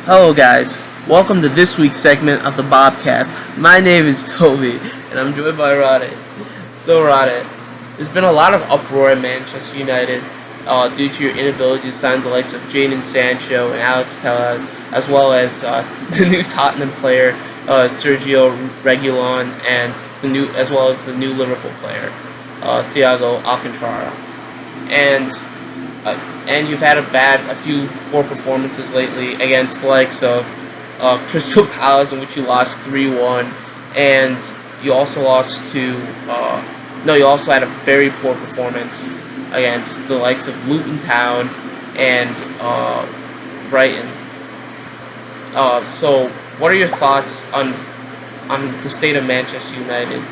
Hello guys, welcome to this week's segment of the Bobcast. My name is Toby, and I'm joined by Rade. So Rade, there's been a lot of uproar at Manchester United due to your inability to sign the likes of Jadon Sancho and Alex Telles, as well as the new Tottenham player Sergio Reguilon, and as well as the new Liverpool player Thiago Alcantara. And and you've had a few poor performances lately against the likes of Crystal Palace, in which you lost 3-1, and you also lost to no, you also had a very poor performance against the likes of Luton Town and Brighton. So, what are your thoughts on the state of Manchester United?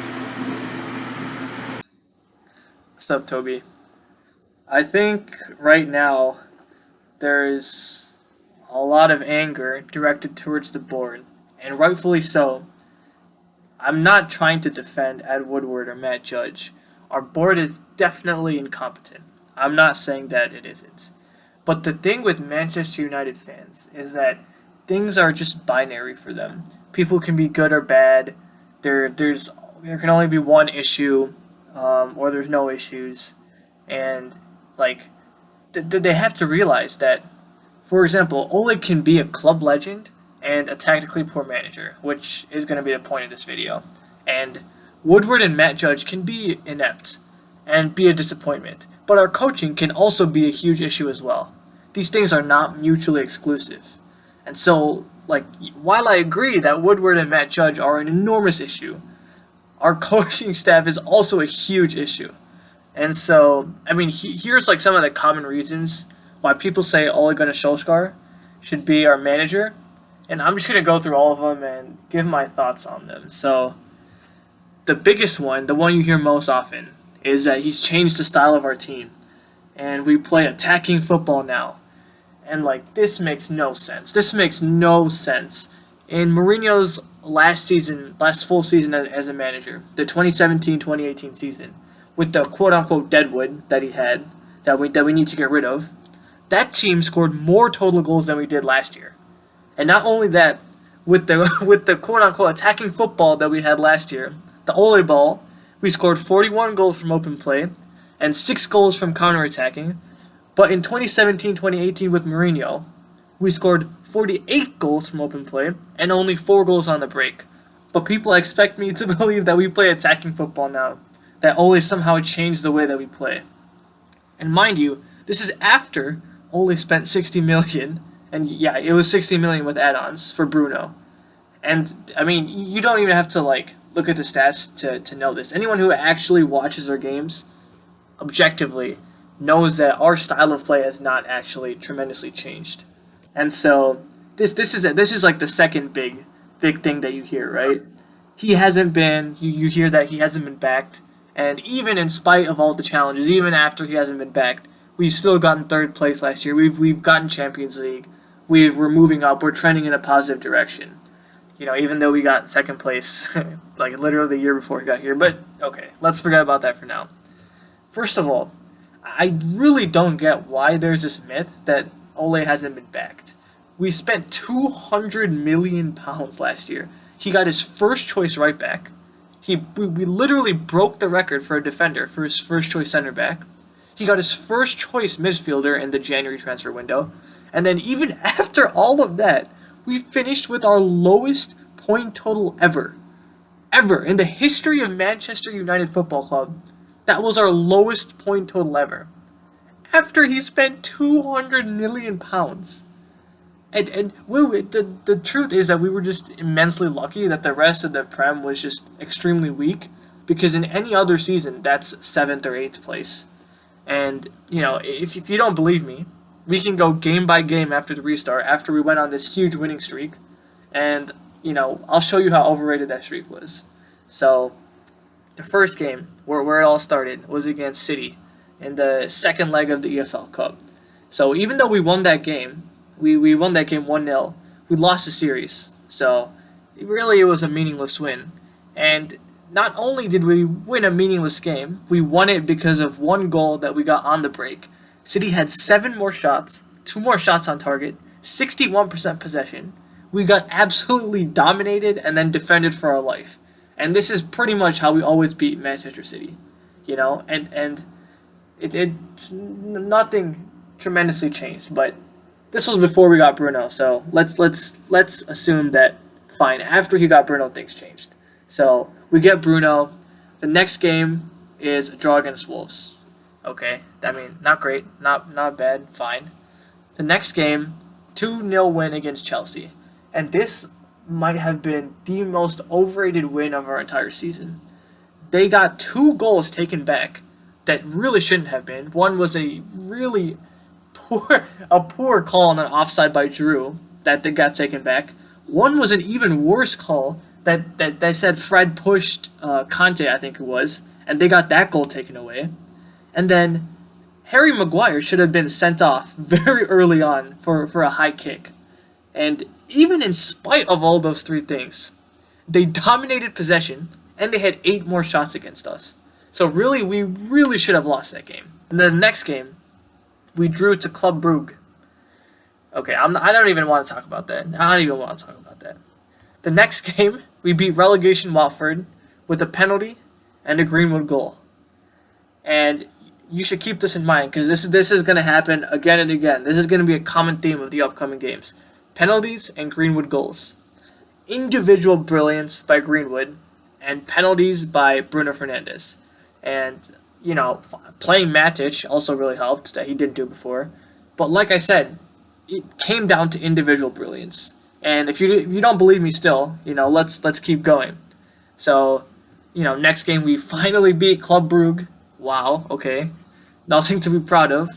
What's up, Toby? I think right now there's a lot of anger directed towards the board, and rightfully so. I'm not trying to defend Ed Woodward or Matt Judge. Our board is definitely incompetent. I'm not saying that it isn't. But the thing with Manchester United fans is that things are just binary for them. People can be good or bad. There can only be one issue, or there's no issues, and like they have to realize that, for example, Ole can be a club legend and a tactically poor manager, which is going to be the point of this video. And Woodward and Matt Judge can be inept and be a disappointment, but our coaching can also be a huge issue as well. These things are not mutually exclusive. And so, while I agree that Woodward and Matt Judge are an enormous issue, our coaching staff is also a huge issue. And so, here's some of the common reasons why people say Ole Gunnar Solskjaer should be our manager, and I'm just gonna go through all of them and give my thoughts on them. So, the biggest one, the one you hear most often, is that he's changed the style of our team, and we play attacking football now. And this makes no sense. This makes no sense. In Mourinho's last full season as a manager, the 2017-2018 season, with the quote-unquote deadwood that he had, that we need to get rid of, that team scored more total goals than we did last year. And not only that, with the with the quote-unquote attacking football that we had last year, the Ole ball, we scored 41 goals from open play and 6 goals from counter-attacking. But in 2017-2018 with Mourinho, we scored 48 goals from open play and only 4 goals on the break. But people expect me to believe that we play attacking football now, that Ole somehow changed the way that we play. And mind you, this is after Ole spent 60 million, and yeah, it was 60 million with add-ons for Bruno. And you don't even have to look at the stats to know this. Anyone who actually watches our games objectively knows that our style of play has not actually tremendously changed. And so this is the second big thing that you hear, right? He hasn't been you hear that he hasn't been backed, and even in spite of all the challenges, even after he hasn't been backed, we've still gotten third place last year. We've gotten Champions League. We're moving up. We're trending in a positive direction. Even though we got second place literally the year before he got here. But okay, let's forget about that for now. First of all, I really don't get why there's this myth that Ole hasn't been backed. We spent £200 million last year. He got his first choice right back. We literally broke the record for a defender for his first choice center back. He got his first choice midfielder in the January transfer window. And then even after all of that, we finished with our lowest point total ever. Ever. In the history of Manchester United Football Club, that was our lowest point total ever. After he spent £200 million. And the truth is that we were just immensely lucky that the rest of the Prem was just extremely weak, because in any other season, that's 7th or 8th place. And, if you don't believe me, we can go game by game after the restart, after we went on this huge winning streak, and, I'll show you how overrated that streak was. So, the first game, where it all started, was against City in the second leg of the EFL Cup. So, even though we won that game, we won that game 1-0, we lost the series. So, it was a meaningless win. And not only did we win a meaningless game, we won it because of one goal that we got on the break. City had 7 more shots, 2 more shots on target, 61% possession. We got absolutely dominated and then defended for our life. And this is pretty much how we always beat Manchester City. And it's nothing tremendously changed, but this was before we got Bruno, so let's assume that fine, after he got Bruno things changed. So we get Bruno. The next game is a draw against Wolves. Okay, I mean, not great, not bad, fine. The next game, 2-0 win against Chelsea. And this might have been the most overrated win of our entire season. They got 2 goals taken back that really shouldn't have been. One was a really poor call on an offside by Drew that they got taken back. One was an even worse call that they said Fred pushed Conte, I think it was, and they got that goal taken away. And then Harry Maguire should have been sent off very early on for a high kick. And even in spite of all those 3 things, they dominated possession and they had 8 more shots against us. So really, we really should have lost that game. And then the next game, we drew to Club Brugge. Okay, I don't even want to talk about that. I don't even want to talk about that. The next game, we beat relegation Watford with a penalty and a Greenwood goal. And you should keep this in mind because this is going to happen again and again. This is going to be a common theme of the upcoming games. Penalties and Greenwood goals. Individual brilliance by Greenwood and penalties by Bruno Fernandes. And, playing Matic also really helped that he didn't do before. But like I said, it came down to individual brilliance. And if you don't believe me still, let's keep going. So, next game we finally beat Club Brugge. Wow, okay. Nothing to be proud of.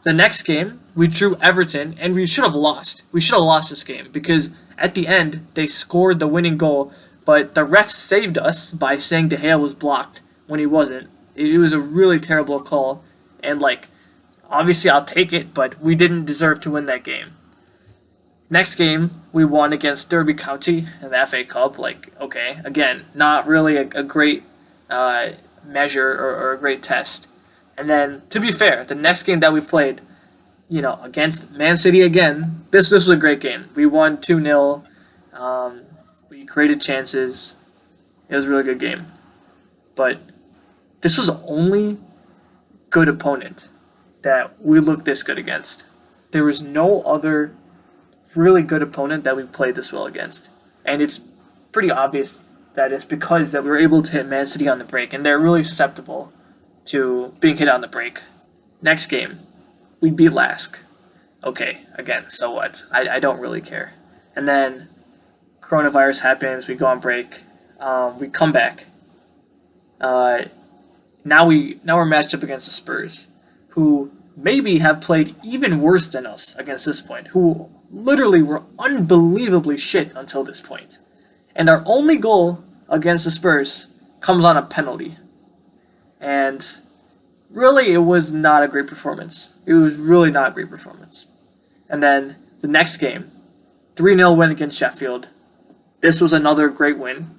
The next game, we drew Everton, and we should have lost. We should have lost this game because at the end, they scored the winning goal, but the ref saved us by saying De Gea was blocked when he wasn't. It was a really terrible call, and obviously I'll take it, but we didn't deserve to win that game. Next game, we won against Derby County in the FA Cup. Okay, again, not really a great measure or a great test. And then, to be fair, the next game that we played, against Man City again, this was a great game. We won 2-0. We created chances. It was a really good game. But this was the only good opponent that we looked this good against. There was no other really good opponent that we played this well against. And it's pretty obvious that it's because that we were able to hit Man City on the break, and they're really susceptible to being hit on the break. Next game, we beat Lask. Okay, again, so what? I don't really care. And then coronavirus happens, we go on break, we come back. Now we're matched up against the Spurs, who maybe have played even worse than us against this point, who literally were unbelievably shit until this point. And our only goal against the Spurs comes on a penalty. And really, it was not a great performance. It was really not a great performance. And then the next game, 3-0 win against Sheffield. This was another great win.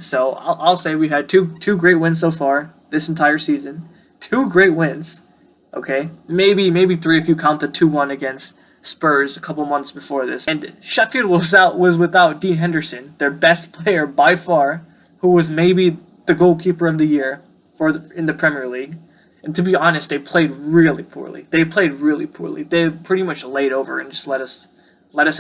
So I'll say we had two great wins so far this entire season. 2 great wins. Okay, maybe 3 if you count the 2-1 against Spurs a couple months before this. And Sheffield was without Dean Henderson, their best player by far, who was maybe the goalkeeper of the year in the Premier League. And to be honest, they played really poorly. They pretty much laid over and just let us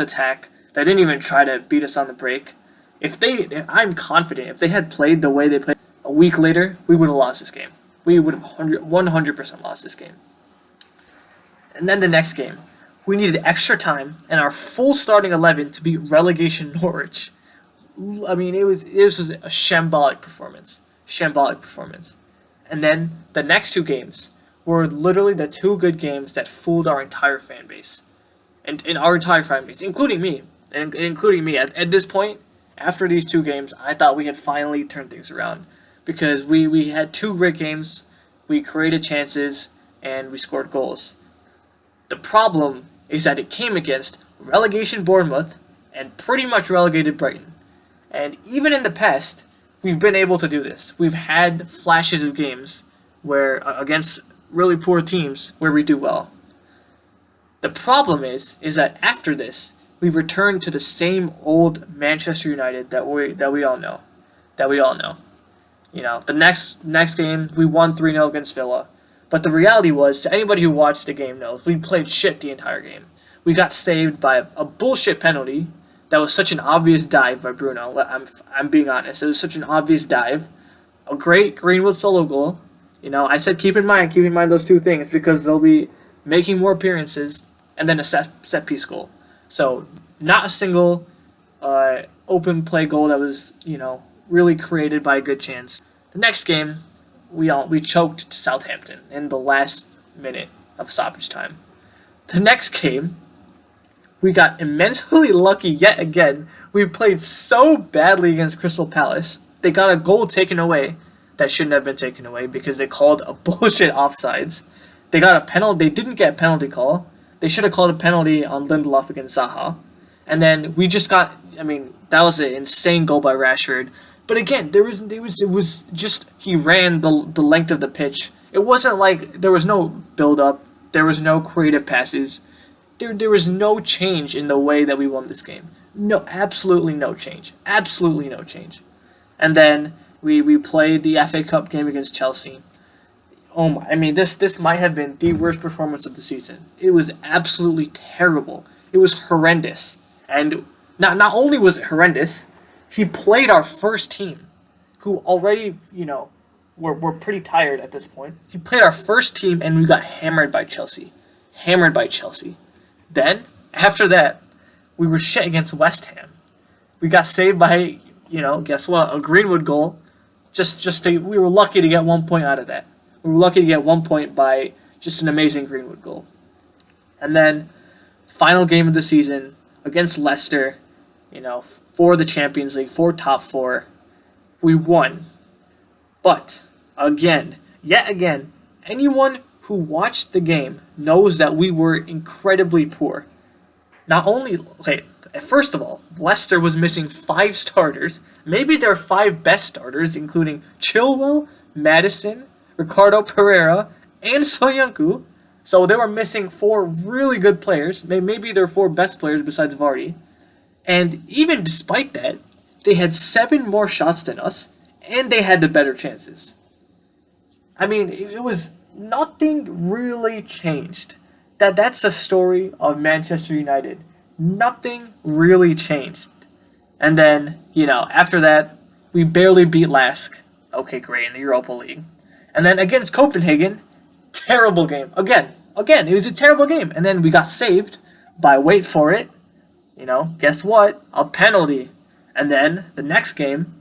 attack. They didn't even try to beat us on the break. I'm confident if they had played the way they played a week later, we would have lost this game. We would have 100% lost this game. And then the next game, we needed extra time and our full starting 11 to beat relegation Norwich. I mean, it was a shambolic performance. And then the next 2 games were literally the 2 good games that fooled our entire fan base. And our entire fan base, including me. At this point, after these 2 games, I thought we had finally turned things around. Because we had 2 great games, we created chances, and we scored goals. The problem is that it came against relegation Bournemouth and pretty much relegated Brighton. And even in the past, we've been able to do this. We've had flashes of games where against really poor teams where we do well. The problem is that after this, we returned to the same old Manchester United that we all know. That we all know. You know, the next game, we won 3-0 against Villa. But the reality was, to anybody who watched the game knows, we played shit the entire game. We got saved by a bullshit penalty that was such an obvious dive by Bruno. I'm being honest. It was such an obvious dive. A great Greenwood solo goal. You know, I said keep in mind those two things because they'll be making more appearances, and then a set piece goal. So not a single open play goal that was, you know, really created by a good chance. The next game, we choked Southampton in the last minute of stoppage time. The next game, we got immensely lucky yet again. We played so badly against Crystal Palace. They got a goal taken away that shouldn't have been taken away because they called a bullshit offsides. They got a penalty. They didn't get a penalty call. They should have called a penalty on Lindelof against Zaha. And then we just got, I mean, that was an insane goal by Rashford. But again, it was just, he ran the length of the pitch. It wasn't like there was no build-up. There was no creative passes. There was no change in the way that we won this game. No, absolutely no change. Absolutely no change. And then we played the FA Cup game against Chelsea. Oh my, I mean, this might have been the worst performance of the season. It was absolutely terrible. It was horrendous. And not only was it horrendous, he played our first team, who already, you know, were pretty tired at this point. He played our first team, and we got hammered by Chelsea. Hammered by Chelsea. Then, after that, we were shit against West Ham. We got saved by, you know, guess what? A Greenwood goal. We were lucky to get 1 point out of that. We were lucky to get 1 point by just an amazing Greenwood goal. And then, final game of the season against Leicester, you know, for the Champions League, for top four. We won. But, yet again, anyone who watched the game knows that we were incredibly poor. Not only, first of all, Leicester was missing 5 starters, maybe their 5 best starters, including Chilwell, Maddison, Ricardo Pereira, and Soyuncu. So they were missing 4 really good players, maybe their 4 best players besides Vardy. And even despite that, they had 7 more shots than us, and they had the better chances. I mean, it was nothing really changed. That's the story of Manchester United. Nothing really changed. And then, you know, after that, we barely beat Lask. Okay, great, in the Europa League. And then against Copenhagen, terrible game. Again, it was a terrible game. And then we got saved by, wait for it, you know, guess what? A penalty. And then the next game,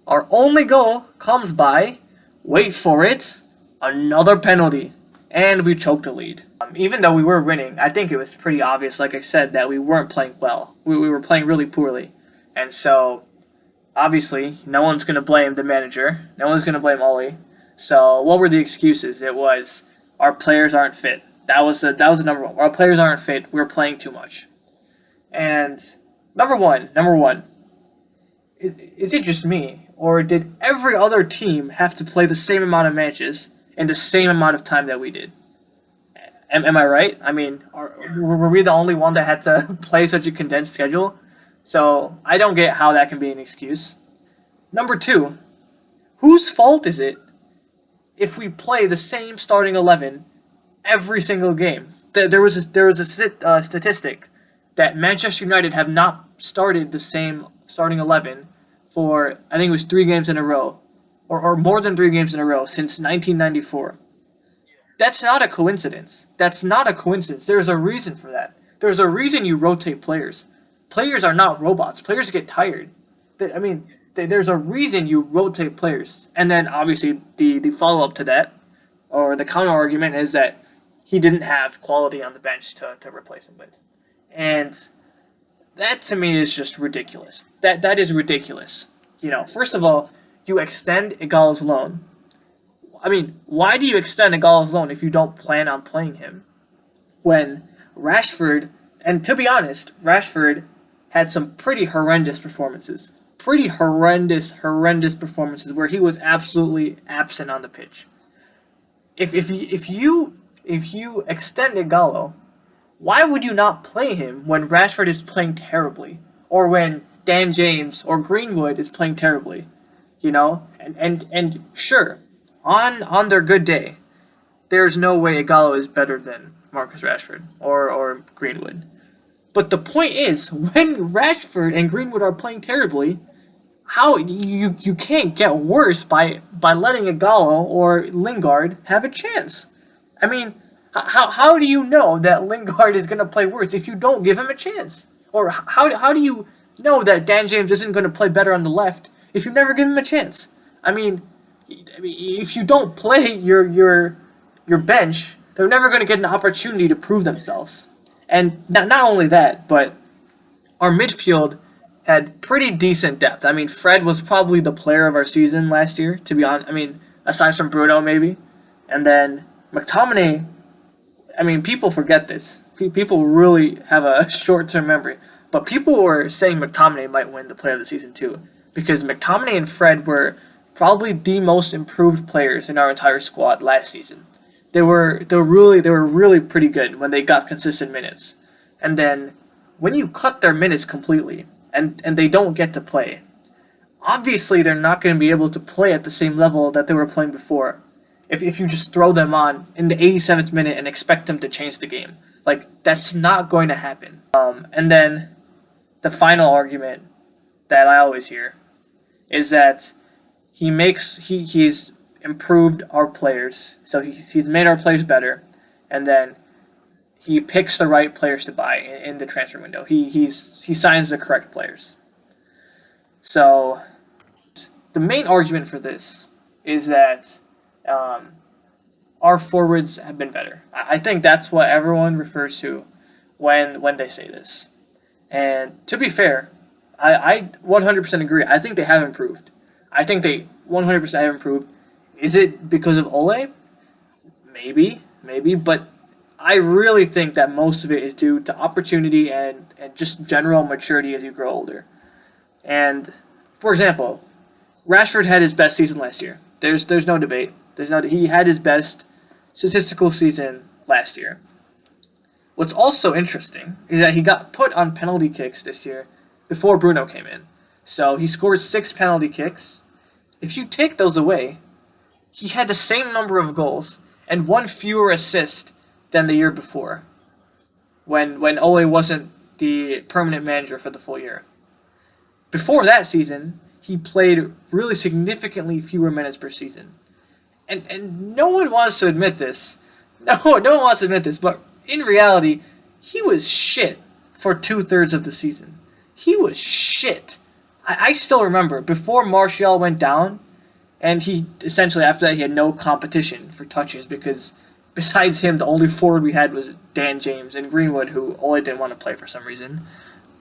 our only goal comes by, wait for it, another penalty. And we choked a lead. Even though we were winning, I think it was pretty obvious, like I said, that we weren't playing well. We were playing really poorly. And so, obviously, no one's going to blame the manager. No one's going to blame Ole. So, what were the excuses? It was, our players aren't fit. That was the number one. Our players aren't fit. We're playing too much. And number one, is it just me? Or did every other team have to play the same amount of matches in the same amount of time that we did? Am I right? I mean, were we the only one that had to play such a condensed schedule? So I don't get how that can be an excuse. Number 2, whose fault is it if we play the same starting 11 every single game? There was a statistic that Manchester United have not started the same starting 11 for, I think it was 3 games in a row, or more than 3 games in a row since 1994. That's not a coincidence. That's not a coincidence. There's a reason for that. There's a reason you rotate players. Players are not robots. Players get tired. There's a reason you rotate players. And then, obviously, the follow-up to that, or the counter-argument, is that he didn't have quality on the bench to replace him with. And that, to me, is just ridiculous. That is ridiculous. You know, first of all, you extend Igalo's loan. I mean, why do you extend Igalo's loan if you don't plan on playing him? When Rashford, and to be honest, Rashford had some pretty horrendous performances. Pretty horrendous performances where he was absolutely absent on the pitch. If you extend Igalo, Why would you not play him when Rashford is playing terribly? Or when Dan James or Greenwood is playing terribly? You know? And sure, on their good day, there's no way Igalo is better than Marcus Rashford or Greenwood. But the point is, when Rashford and Greenwood are playing terribly, how you can't get worse by letting Igalo or Lingard have a chance. I mean, how do you know that Lingard is going to play worse if you don't give him a chance? Or how do you know that Dan James isn't going to play better on the left if you never give him a chance? I mean, if you don't play your bench, they're never going to get an opportunity to prove themselves. And not only that, but our midfield had pretty decent depth. I mean, Fred was probably the player of our season last year, to be honest. I mean, aside from Bruno, maybe. And then McTominay, I mean, people forget this. People really have a short-term memory. But people were saying McTominay might win the player of the season, too. Because McTominay and Fred were probably the most improved players in our entire squad last season. They were really pretty good when they got consistent minutes. And then when you cut their minutes completely and they don't get to play, obviously they're not going to be able to play at the same level that they were playing before. If you just throw them on in the 87th minute and expect them to change the game. Like, that's not going to happen. And then the final argument that I always hear is that he's improved our players, so he's made our players better, and then he picks the right players to buy in the transfer window. He signs the correct players. So the main argument for this is that our forwards have been better. I think that's what everyone refers to when they say this. And to be fair, I 100% agree. I think they have improved. I think they 100% have improved. Is it because of Ole? Maybe, but I really think that most of it is due to opportunity and just general maturity as you grow older. And, for example, Rashford had his best season last year. There's no debate. He had his best statistical season last year. What's also interesting is that he got put on penalty kicks this year before Bruno came in. So he scored 6 penalty kicks. If you take those away, he had the same number of goals and 1 fewer assist than the year before, when Ole wasn't the permanent manager for the full year. Before that season, he played really significantly fewer minutes per season. And no one wants to admit this. No one wants to admit this, but in reality, he was shit for 2/3 of the season. He was shit. I still remember, before Martial went down, and he essentially, after that, he had no competition for touches because besides him, the only forward we had was Dan James and Greenwood, who Ole didn't want to play for some reason.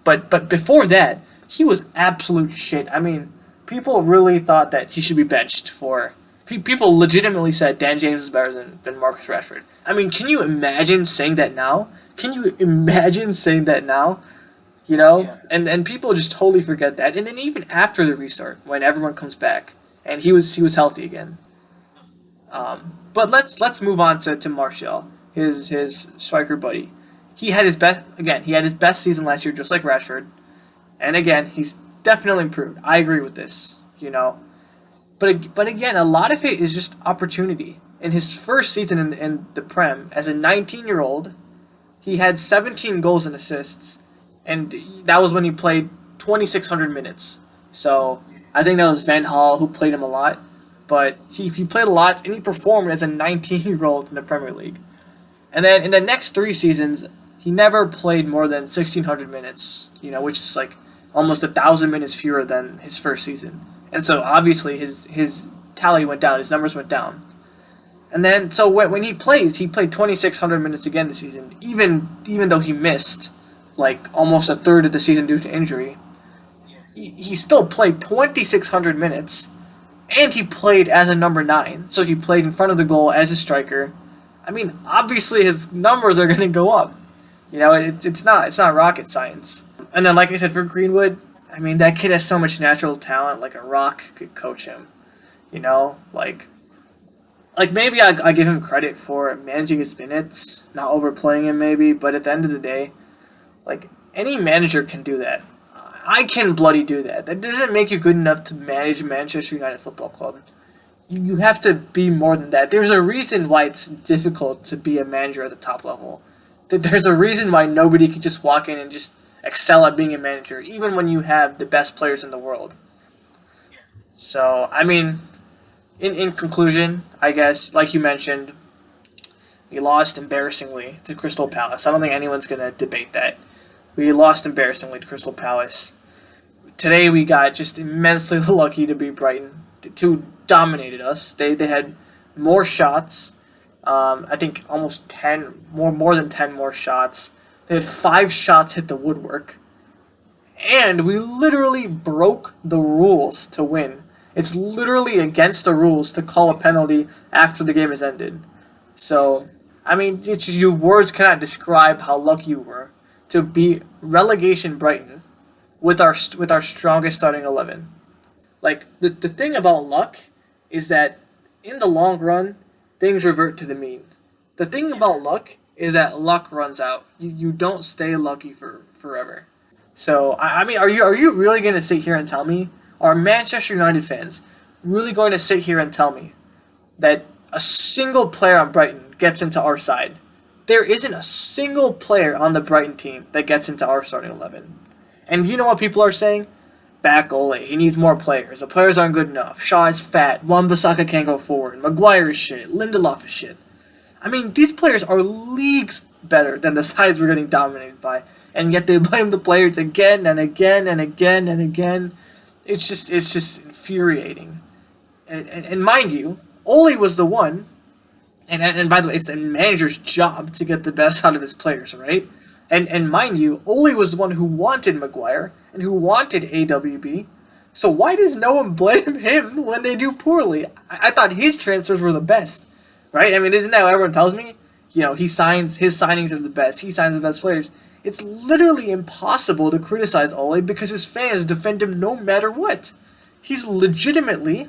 But before that, he was absolute shit. I mean, people really thought that he should be benched for... People legitimately said Dan James is better than Marcus Rashford. I mean, can you imagine saying that now? You know? Yeah. And people just totally forget that. And then even after the restart, when everyone comes back, and he was healthy again. But let's move on to Martial, his striker buddy. He had his best season last year, just like Rashford. And again, he's definitely improved. I agree with this, you know. But again, a lot of it is just opportunity. In his first season in the Prem, as a 19-year-old, he had 17 goals and assists, and that was when he played 2,600 minutes. So I think that was Van Gaal who played him a lot, but he played a lot, and he performed as a 19-year-old in the Premier League. And then in the next 3 seasons, he never played more than 1,600 minutes, you know, which is like almost 1,000 minutes fewer than his first season. And so obviously his tally went down, his numbers went down. And then so when he played 2,600 minutes again this season, even though he missed like almost 1/3 of the season due to injury. He still played 2,600 minutes, and he played as a number 9. So he played in front of the goal as a striker. I mean, obviously his numbers are going to go up. You know, it's not rocket science. And then, like I said, for Greenwood, I mean, that kid has so much natural talent. Like a rock could coach him. You know, like like maybe I give him credit for managing his minutes, not overplaying him maybe, but at the end of the day, like any manager can do that. I can bloody do that. That doesn't make you good enough to manage Manchester United Football Club. You have to be more than that. There's a reason why it's difficult to be a manager at the top level. There's a reason why nobody can just walk in and just excel at being a manager, even when you have the best players in the world. So, I mean, in conclusion, I guess, like you mentioned, we lost embarrassingly to Crystal Palace. I don't think anyone's going to debate that. We lost embarrassingly to Crystal Palace. Today we got just immensely lucky to beat Brighton. The two dominated us. They had more shots. I think almost 10, more than 10 more shots. They had 5 shots hit the woodwork. And we literally broke the rules to win. It's literally against the rules to call a penalty after the game has ended. So, I mean, your words cannot describe how lucky you were to beat relegation Brighton with our strongest starting 11. Like, the thing about luck is that in the long run, things revert to the mean. The thing about luck is that luck runs out. You don't stay lucky for forever. So, I mean, are you really going to sit here and tell me, are Manchester United fans really going to sit here and tell me that a single player on Brighton gets into our side? There isn't a single player on the Brighton team that gets into our starting 11. And you know what people are saying? Back Ole. He needs more players. The players aren't good enough. Shaw is fat. Wan-Bissaka can't go forward. Maguire is shit. Lindelof is shit. I mean, these players are leagues better than the sides we're getting dominated by. And yet they blame the players again and again and again and again. It's just infuriating. And mind you, Ole was the one, and by the way, it's the manager's job to get the best out of his players, right? And mind you, Ole was the one who wanted Maguire and who wanted AWB. So why does no one blame him when they do poorly? I thought his transfers were the best, right? I mean, isn't that what everyone tells me? You know, his signings are the best. He signs the best players. It's literally impossible to criticize Ole because his fans defend him no matter what. He's legitimately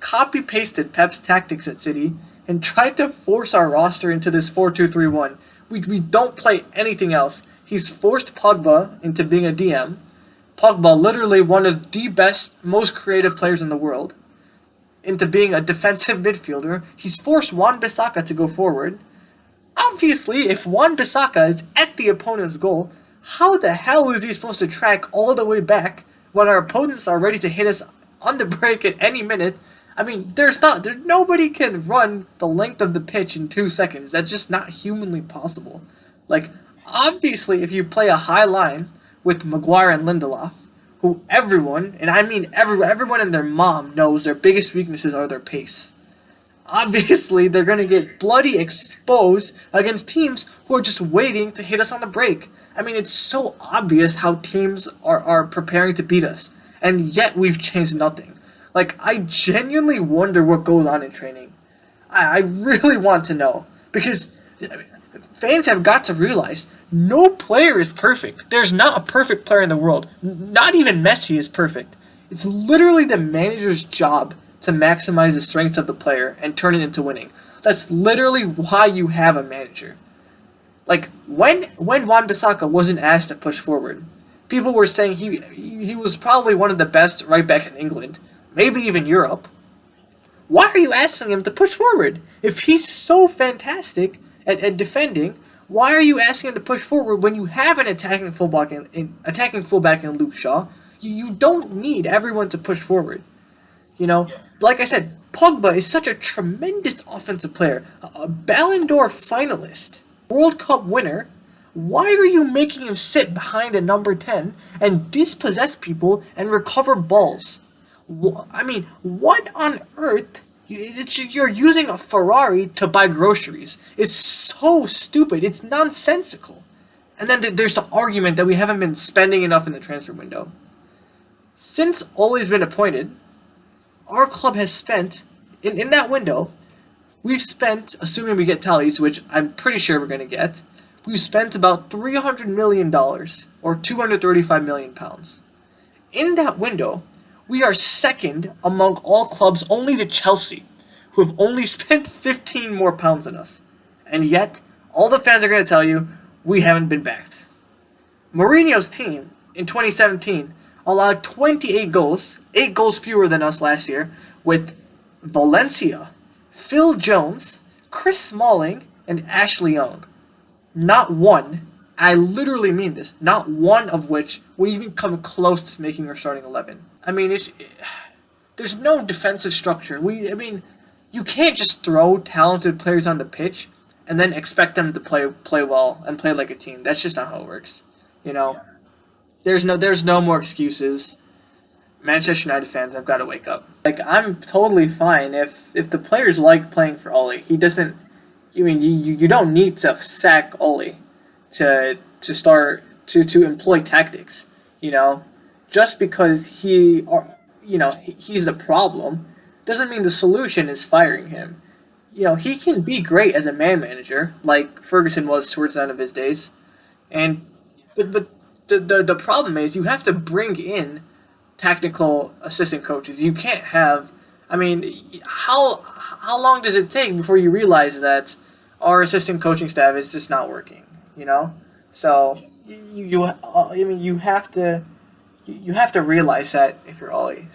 copy-pasted Pep's tactics at City and tried to force our roster into this 4-2-3-1. We don't play anything else. He's forced Pogba into being a DM. Pogba, literally one of the best, most creative players in the world, into being a defensive midfielder. He's forced Wan-Bissaka to go forward. Obviously, if Wan-Bissaka is at the opponent's goal, how the hell is he supposed to track all the way back when our opponents are ready to hit us on the break at any minute? I mean, nobody can run the length of the pitch in 2 seconds. That's just not humanly possible. Like, obviously, if you play a high line with Maguire and Lindelof, who everyone, and I mean everyone and their mom knows their biggest weaknesses are their pace. Obviously, they're going to get bloody exposed against teams who are just waiting to hit us on the break. I mean, it's so obvious how teams are preparing to beat us, and yet we've changed nothing. Like, I genuinely wonder what goes on in training. I really want to know, because fans have got to realize no player is perfect. There's not a perfect player in the world. Not even Messi is perfect. It's literally the manager's job to maximize the strengths of the player and turn it into winning. That's literally why you have a manager. Like, when Wan-Bissaka wasn't asked to push forward, people were saying he was probably one of the best right backs in England, maybe even Europe. Why are you asking him to push forward? If he's so fantastic at defending, why are you asking him to push forward when you have an attacking fullback in Luke Shaw? You don't need everyone to push forward. You know, like I said, Pogba is such a tremendous offensive player, a Ballon d'Or finalist, World Cup winner. Why are you making him sit behind a number 10 and dispossess people and recover balls? I mean, what on earth? You're using a Ferrari to buy groceries. It's so stupid. It's nonsensical. And then there's the argument that we haven't been spending enough in the transfer window. Since Ole's been appointed, our club has spent, in that window, we've spent, assuming we get tallies, which I'm pretty sure we're going to get, we've spent about $300 million, or £235 million. In that window, we are second among all clubs only to Chelsea, who have only spent 15 more pounds than us. And yet, all the fans are going to tell you we haven't been backed. Mourinho's team in 2017 allowed 28 goals, 8 goals fewer than us last year, with Valencia, Phil Jones, Chris Smalling, and Ashley Young. Not one, I literally mean this, not one of which would even come close to making our starting 11. I mean, there's no defensive structure. You can't just throw talented players on the pitch and then expect them to play well and play like a team. That's just not how it works. You know, there's no more excuses. Manchester United fans have got to wake up. Like, I'm totally fine if the players like playing for Ole. He doesn't. You don't need to sack Ole to start to employ tactics. Just because he's the problem doesn't mean the solution is firing him. He can be great as a man manager, like Ferguson was towards the end of his days, but the problem is you have to bring in technical assistant coaches. You can't have. How long does it take before you realize that our assistant coaching staff is just not working? So you have to realize that if you're Ollie.